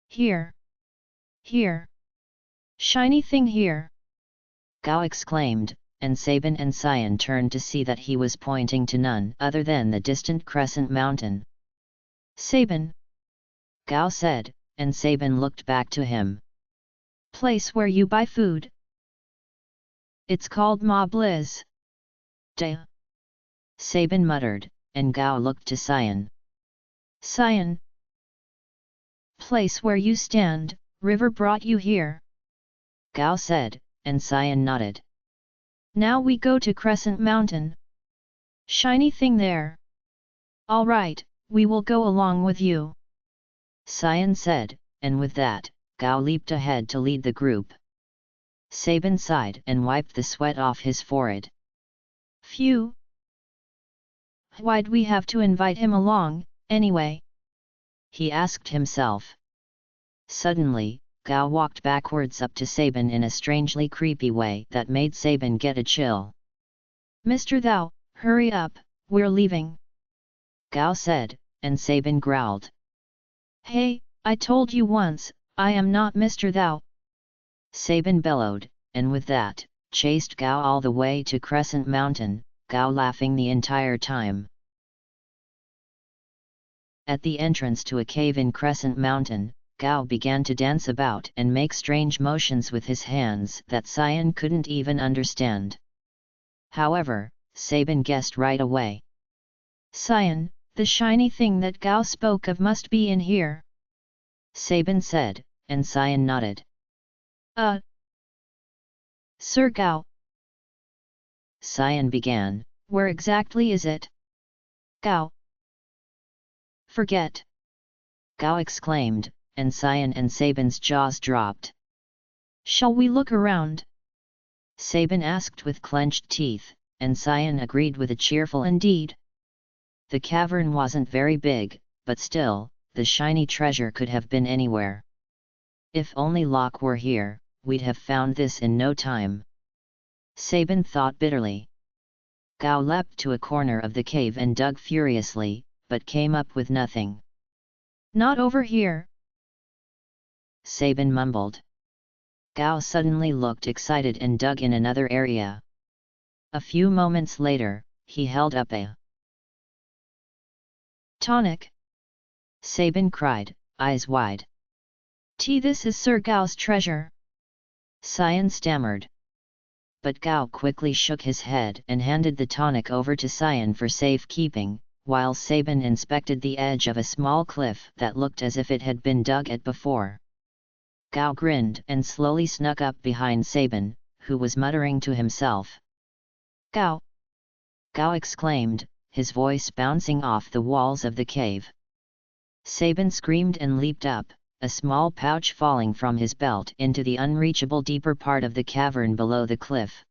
[SPEAKER 2] Here. Here. Shiny thing here.
[SPEAKER 1] Gao exclaimed, and Sabin and Cyan turned to see that he was pointing to none other than the distant Crescent Mountain.
[SPEAKER 2] Sabin.
[SPEAKER 1] Gao said, and Sabin looked back to him.
[SPEAKER 2] Place where you buy food. It's called Ma Blizz.
[SPEAKER 1] Duh. Sabin muttered, and Gao looked to Cyan.
[SPEAKER 2] Cyan. Place where you stand, river brought you here.
[SPEAKER 1] Gao said, and Cyan nodded.
[SPEAKER 2] Now we go to Crescent Mountain. Shiny thing there. All right, we will go along with you.
[SPEAKER 1] Cyan said, and with that, Gao leaped ahead to lead the group. Sabin sighed and wiped the sweat off his forehead.
[SPEAKER 2] Phew! Why'd we have to invite him along, anyway?
[SPEAKER 1] He asked himself. Suddenly, Gao walked backwards up to Sabin in a strangely creepy way that made Sabin get a chill.
[SPEAKER 2] Mr. Thou, hurry up, we're leaving.
[SPEAKER 1] Gao said, and Sabin growled.
[SPEAKER 2] Hey, I told you once, I am not Mr. Thou.
[SPEAKER 1] Sabin bellowed, and with that, chased Gao all the way to Crescent Mountain, Gao laughing the entire time. At the entrance to a cave in Crescent Mountain, Gao began to dance about and make strange motions with his hands that Cyan couldn't even understand. However, Sabin guessed right away.
[SPEAKER 2] Cyan, the shiny thing that Gao spoke of must be in here.
[SPEAKER 1] Sabin said, and Cyan nodded.
[SPEAKER 2] Sir Gao.
[SPEAKER 1] Cyan began.
[SPEAKER 2] Where exactly is it? Gao. Forget.
[SPEAKER 1] Gao exclaimed, and Cyan and Sabin's jaws dropped.
[SPEAKER 2] Shall we look around?
[SPEAKER 1] Sabin asked with clenched teeth, and Cyan agreed with a cheerful indeed. The cavern wasn't very big, but still, the shiny treasure could have been anywhere. If only Locke were here, we'd have found this in no time. Sabin thought bitterly. Gao leapt to a corner of the cave and dug furiously, but came up with nothing.
[SPEAKER 2] Not over here.
[SPEAKER 1] Sabin mumbled. Gao suddenly looked excited and dug in another area. A few moments later, he held up a
[SPEAKER 2] tonic.
[SPEAKER 1] Sabin cried, eyes wide.
[SPEAKER 2] This is Sir Gao's treasure.
[SPEAKER 1] Cyan stammered. But Gao quickly shook his head and handed the tonic over to Cyan for safekeeping, while Sabin inspected the edge of a small cliff that looked as if it had been dug at before. Gao grinned and slowly snuck up behind Sabin, who was muttering to himself.
[SPEAKER 2] Gao!
[SPEAKER 1] Gao exclaimed, his voice bouncing off the walls of the cave. Sabin screamed and leaped up, a small pouch falling from his belt into the unreachable deeper part of the cavern below the cliff.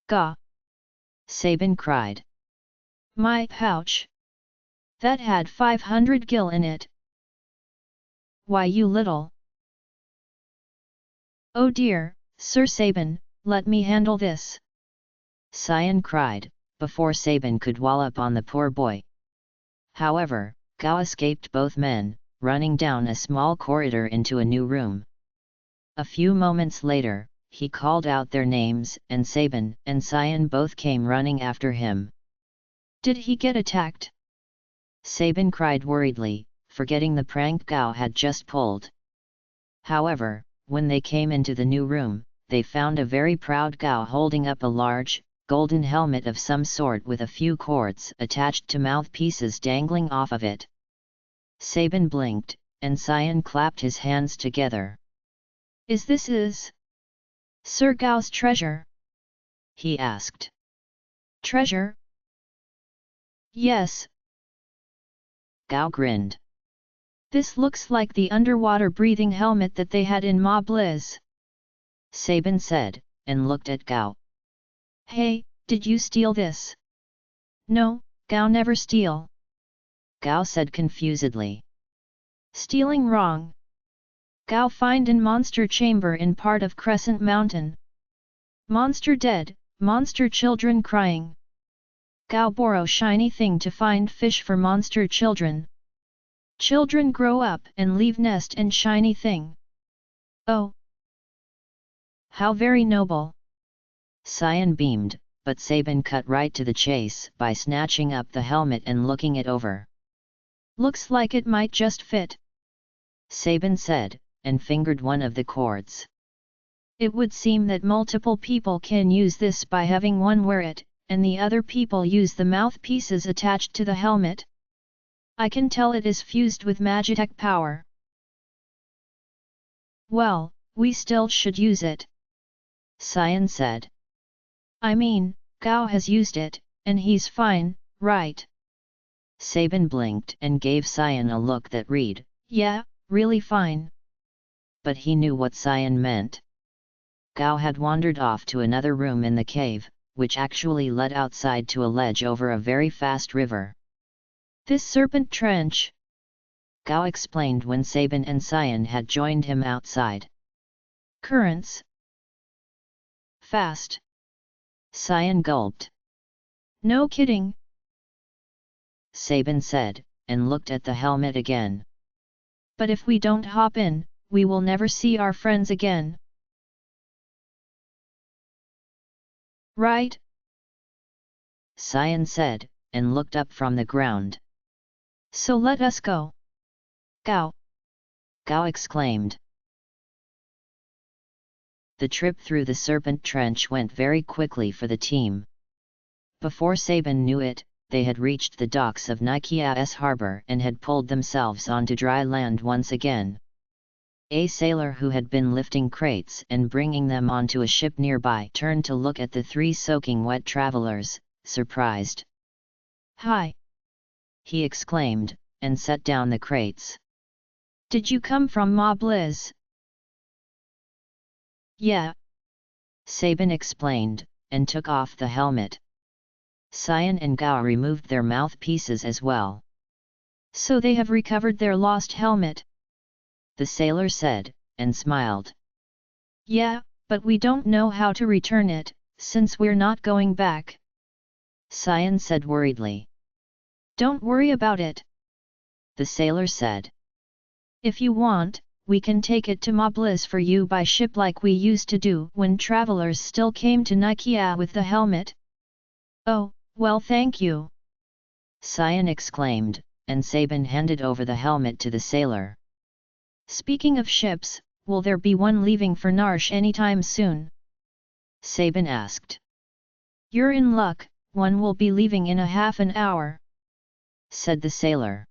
[SPEAKER 2] Gah!
[SPEAKER 1] Sabin cried.
[SPEAKER 2] My pouch! That had 500 gil in it. Why you little... Oh dear, Sir Sabin, let me handle this.
[SPEAKER 1] Cyan cried, before Sabin could wallop on the poor boy. However, Gao escaped both men, running down a small corridor into a new room. A few moments later, he called out their names and Sabin and Cyan both came running after him.
[SPEAKER 2] Did he get attacked?
[SPEAKER 1] Sabin cried worriedly, forgetting the prank Gao had just pulled. However, when they came into the new room, they found a very proud Gao holding up a large, golden helmet of some sort with a few cords attached to mouthpieces dangling off of it. Sabin blinked, and Cyan clapped his hands together.
[SPEAKER 2] Is Sir Gao's treasure?
[SPEAKER 1] He asked.
[SPEAKER 2] Treasure? Yes.
[SPEAKER 1] Gao grinned.
[SPEAKER 2] This looks like the underwater breathing helmet that they had in Ma Bliss.
[SPEAKER 1] Sabin said, and looked at Gao.
[SPEAKER 2] Hey, did you steal this? No, Gao never steal.
[SPEAKER 1] Gao said confusedly.
[SPEAKER 2] Stealing wrong. Gao find in monster chamber in part of Crescent Mountain. Monster dead, monster children crying. Gao borrow shiny thing to find fish for monster children. Children grow up and leave nest and shiny thing. Oh! How very noble!
[SPEAKER 1] Cyan beamed, but Sabin cut right to the chase by snatching up the helmet and looking it over.
[SPEAKER 2] Looks like it might just fit.
[SPEAKER 1] Sabin said, and fingered one of the cords.
[SPEAKER 2] It would seem that multiple people can use this by having one wear it, and the other people use the mouthpieces attached to the helmet. I can tell it is fused with Magitech power. Well, we still should use it.
[SPEAKER 1] Cyan said.
[SPEAKER 2] I mean, Gao has used it, and he's fine, right?
[SPEAKER 1] Sabin blinked and gave Cyan a look that read,
[SPEAKER 2] yeah, really fine.
[SPEAKER 1] But he knew what Cyan meant. Gao had wandered off to another room in the cave, which actually led outside to a ledge over a very fast river.
[SPEAKER 2] This serpent trench,
[SPEAKER 1] Gao explained when Sabin and Cyan had joined him outside.
[SPEAKER 2] Currents. Fast.
[SPEAKER 1] Cyan gulped.
[SPEAKER 2] No kidding.
[SPEAKER 1] Sabin said, and looked at the helmet again.
[SPEAKER 2] But if we don't hop in, we will never see our friends again. Right?
[SPEAKER 1] Cyan said, and looked up from the ground.
[SPEAKER 2] So let us go. Gao!
[SPEAKER 1] Gao exclaimed. The trip through the Serpent Trench went very quickly for the team. Before Sabin knew it, they had reached the docks of Nikia's harbor and had pulled themselves onto dry land once again. A sailor who had been lifting crates and bringing them onto a ship nearby turned to look at the three soaking wet travelers, surprised.
[SPEAKER 2] Hi!
[SPEAKER 1] He exclaimed, and set down the crates.
[SPEAKER 2] Did you come from Ma Bliss? Yeah.
[SPEAKER 1] Sabin explained, and took off the helmet. Cyan and Gao removed their mouthpieces as well.
[SPEAKER 2] So they have recovered their lost helmet?
[SPEAKER 1] The sailor said, and smiled.
[SPEAKER 2] Yeah, but we don't know how to return it, since we're not going back.
[SPEAKER 1] Cyan said worriedly.
[SPEAKER 2] Don't worry about it.
[SPEAKER 1] The sailor said.
[SPEAKER 2] If you want, we can take it to Ma Bliss for you by ship like we used to do when travelers still came to Nikia with the helmet. Oh, well thank you.
[SPEAKER 1] Cyan exclaimed, and Sabin handed over the helmet to the sailor.
[SPEAKER 2] Speaking of ships, will there be one leaving for Narsh anytime soon?
[SPEAKER 1] Sabin asked.
[SPEAKER 2] You're in luck, one will be leaving in a half an hour,
[SPEAKER 1] said the sailor.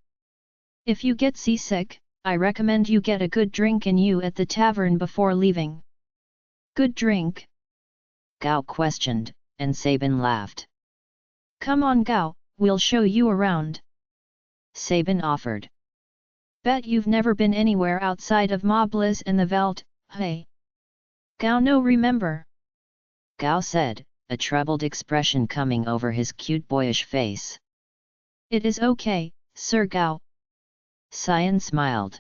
[SPEAKER 2] If you get seasick, I recommend you get a good drink in you at the tavern before leaving. Good drink?
[SPEAKER 1] Gao questioned, and Sabin laughed.
[SPEAKER 2] Come on Gao, we'll show you around.
[SPEAKER 1] Sabin offered.
[SPEAKER 2] Bet you've never been anywhere outside of Ma Bliss and the Veld, hey? Gao no remember.
[SPEAKER 1] Gao said, a troubled expression coming over his cute boyish face.
[SPEAKER 2] It is okay, Sir Gao.
[SPEAKER 1] Cyan smiled.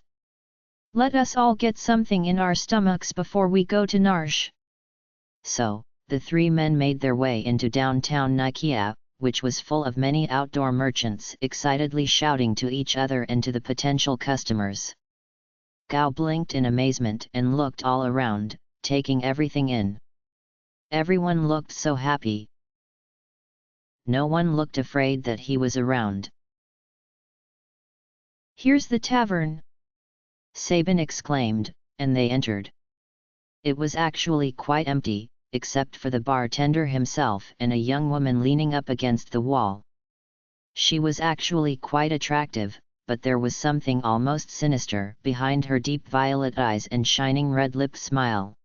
[SPEAKER 2] Let us all get something in our stomachs before we go to Narsh.
[SPEAKER 1] So, the three men made their way into downtown Nikia, which was full of many outdoor merchants excitedly shouting to each other and to the potential customers. Gao blinked in amazement and looked all around, taking everything in. Everyone looked so happy. No one looked afraid that he was around.
[SPEAKER 2] Here's the tavern!
[SPEAKER 1] Sabin exclaimed, and they entered. It was actually quite empty, except for the bartender himself and a young woman leaning up against the wall. She was actually quite attractive, but there was something almost sinister behind her deep violet eyes and shining red lip smile.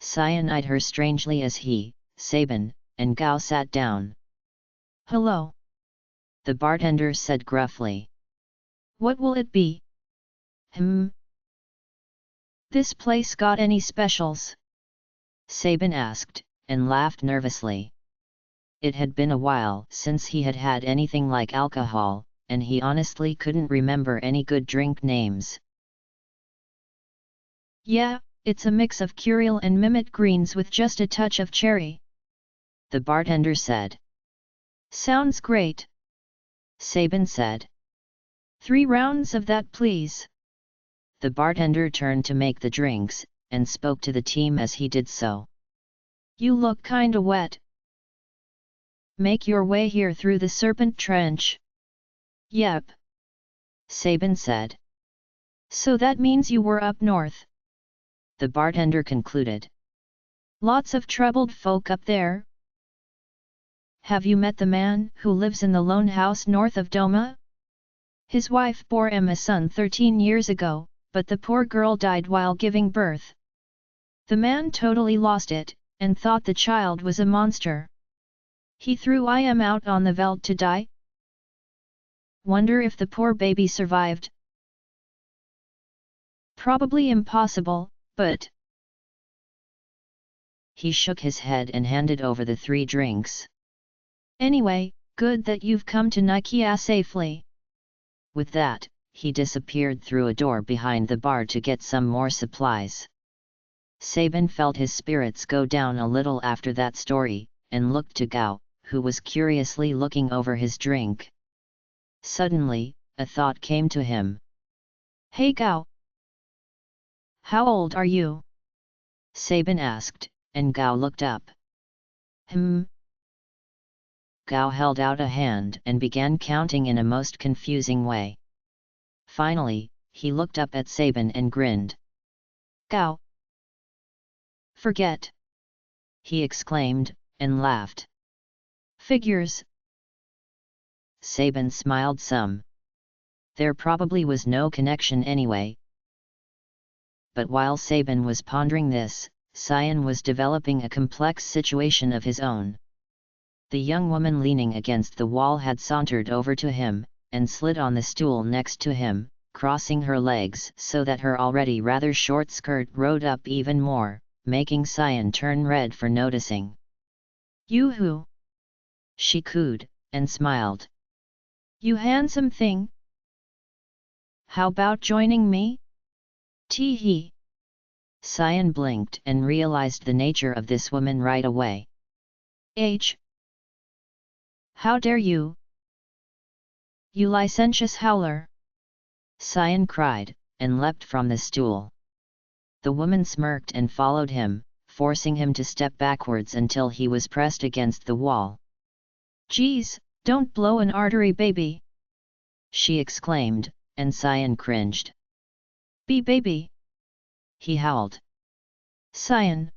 [SPEAKER 1] Cyan eyed her strangely as he, Sabin, and Gao sat down.
[SPEAKER 2] "Hello,"
[SPEAKER 1] the bartender said gruffly.
[SPEAKER 2] "What will it be?" "This place got any specials?"
[SPEAKER 1] Sabin asked, and laughed nervously. It had been a while since he had had anything like alcohol, and he honestly couldn't remember any good drink names.
[SPEAKER 2] "Yeah, it's a mix of Curial and Mimit greens with just a touch of cherry,"
[SPEAKER 1] the bartender said.
[SPEAKER 2] "Sounds great,"
[SPEAKER 1] Sabin said.
[SPEAKER 2] 3 rounds of that please."
[SPEAKER 1] The bartender turned to make the drinks, and spoke to the team as he did so.
[SPEAKER 2] "You look kinda wet. Make your way here through the Serpent Trench."
[SPEAKER 1] "Yep," Sabin said.
[SPEAKER 2] "So that means you were up north,"
[SPEAKER 1] the bartender concluded.
[SPEAKER 2] "Lots of troubled folk up there?" "Have you met the man who lives in the lone house north of Doma? His wife bore him a son 13 years ago, but the poor girl died while giving birth. The man totally lost it, and thought the child was a monster. He threw him out on the veldt to die. Wonder if the poor baby survived. Probably impossible, but..."
[SPEAKER 1] He shook his head and handed over the 3 drinks.
[SPEAKER 2] "Anyway, good that you've come to Nikia safely."
[SPEAKER 1] With that, he disappeared through a door behind the bar to get some more supplies. Sabin felt his spirits go down a little after that story, and looked to Gao, who was curiously looking over his drink. Suddenly, a thought came to him.
[SPEAKER 2] "Hey Gao! How old are you?"
[SPEAKER 1] Sabin asked, and Gao looked up. Gao held out a hand and began counting in a most confusing way. Finally, he looked up at Sabin and grinned.
[SPEAKER 2] "Gao! Forget!"
[SPEAKER 1] he exclaimed, and laughed.
[SPEAKER 2] "Figures!"
[SPEAKER 1] Sabin smiled some. There probably was no connection anyway. But while Sabin was pondering this, Cyan was developing a complex situation of his own. The young woman leaning against the wall had sauntered over to him, and slid on the stool next to him, crossing her legs so that her already rather short skirt rode up even more, making Cyan turn red for noticing.
[SPEAKER 2] "Yoo-hoo!"
[SPEAKER 1] she cooed, and smiled.
[SPEAKER 2] "You handsome thing! How about joining me? Tee-hee!"
[SPEAKER 1] Cyan blinked and realized the nature of this woman right away.
[SPEAKER 2] How dare you! You licentious howler!"
[SPEAKER 1] Cyan cried, and leapt from the stool. The woman smirked and followed him, forcing him to step backwards until he was pressed against the wall.
[SPEAKER 2] "Geez, don't blow an artery, baby!"
[SPEAKER 1] she exclaimed, and Cyan cringed.
[SPEAKER 2] Baby!"
[SPEAKER 1] he howled.
[SPEAKER 2] "Cyan!"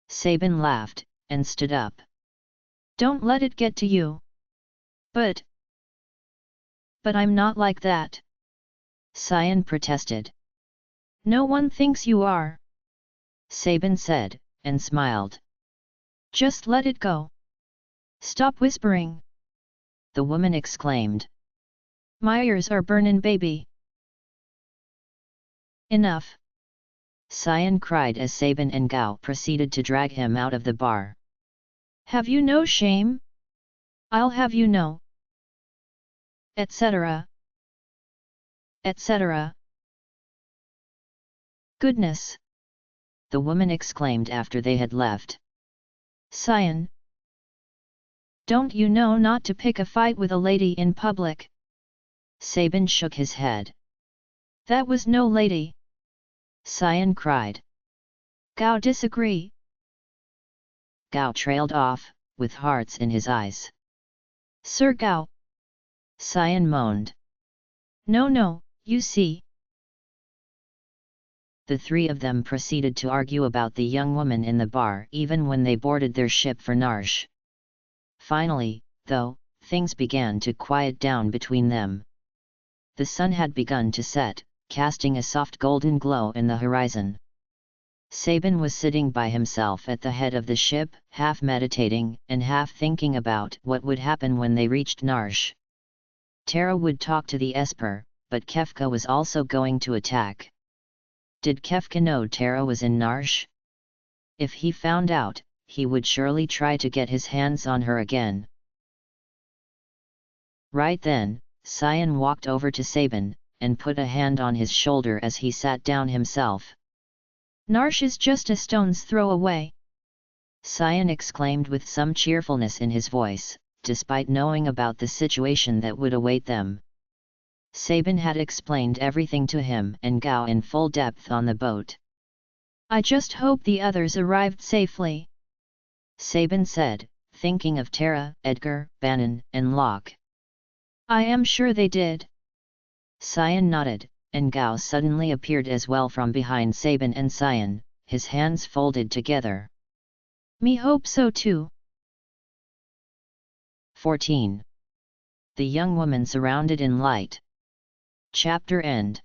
[SPEAKER 1] Sabin laughed, and stood up.
[SPEAKER 2] "Don't let it get to you." But I'm not like that,"
[SPEAKER 1] Cyan protested.
[SPEAKER 2] "No one thinks you are,"
[SPEAKER 1] Sabin said, and smiled.
[SPEAKER 2] "Just let it go. Stop whispering,"
[SPEAKER 1] the woman exclaimed.
[SPEAKER 2] "My ears are burnin', baby." "Enough!"
[SPEAKER 1] Cyan cried as Sabin and Gao proceeded to drag him out of the bar.
[SPEAKER 2] "Have you no shame? I'll have you know," etc. etc. "Goodness!"
[SPEAKER 1] the woman exclaimed after they had left.
[SPEAKER 2] "Cyan! Don't you know not to pick a fight with a lady in public?"
[SPEAKER 1] Sabin shook his head.
[SPEAKER 2] "That was no lady!"
[SPEAKER 1] Cyan cried.
[SPEAKER 2] "Gao disagree."
[SPEAKER 1] Gao trailed off, with hearts in his eyes.
[SPEAKER 2] "Sir Gao!"
[SPEAKER 1] Cyan moaned.
[SPEAKER 2] No, you see."
[SPEAKER 1] The 3 of them proceeded to argue about the young woman in the bar even when they boarded their ship for Narsh. Finally, though, things began to quiet down between them. The sun had begun to set, casting a soft golden glow in the horizon. Sabin was sitting by himself at the head of the ship, half meditating and half thinking about what would happen when they reached Narsh. Chere would talk to the Esper, but Kefka was also going to attack. Did Kefka know Chere was in Narsh? If he found out, he would surely try to get his hands on her again. Right then, Cyan walked over to Sabin, and put a hand on his shoulder as he sat down himself.
[SPEAKER 2] Narsh is just a stone's throw away.
[SPEAKER 1] Cyan exclaimed with some cheerfulness in his voice, despite knowing about the situation that would await them. Sabin had explained everything to him and Gao in full depth on the boat.
[SPEAKER 2] I just hope the others arrived safely,
[SPEAKER 1] Sabin said, thinking of Chere, Edgar, Bannon, and Locke.
[SPEAKER 2] I am sure they did.
[SPEAKER 1] Cyan nodded, and Gao suddenly appeared as well from behind Sabin and Cyan, his hands folded together.
[SPEAKER 2] Me hope so too.
[SPEAKER 1] 14. The young woman surrounded in light. Chapter end.